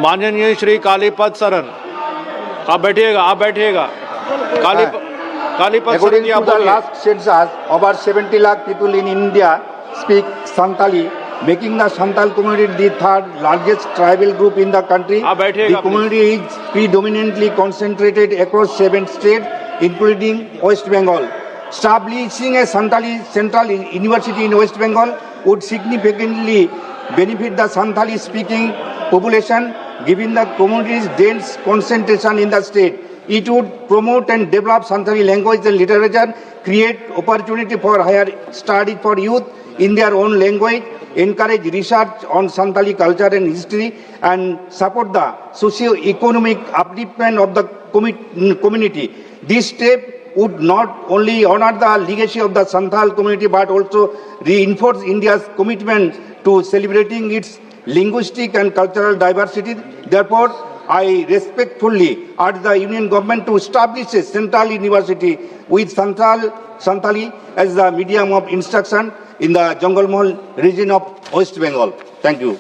माननीय श्री कालीपद सरन, आप बैठिएगा, आप बैठिएगा। Kalipada Saran According ji, to आप the बोलिए। last census, over 70 lakh people in India speak Santali, making the Santal community the third largest tribal group in the country. आप बैठिएगा, The community is predominantly concentrated across 7 states, including West Bengal. Establishing a Santali Central University in West Bengal would significantly benefit the Santali speaking population, given the community's dense concentration in the state. It would promote and develop Santali language and literature, create opportunity for higher study for youth in their own language, encourage research on Santali culture and history, and support the socio-economic upliftment of the community. This step would not only honor the legacy of the Santhal community but also reinforce India's commitment to celebrating its linguistic and cultural diversity. Therefore, I respectfully urge the Union government to establish a central university with Santali as the medium of instruction in the Jungle Mahal region of West Bengal. Thank you.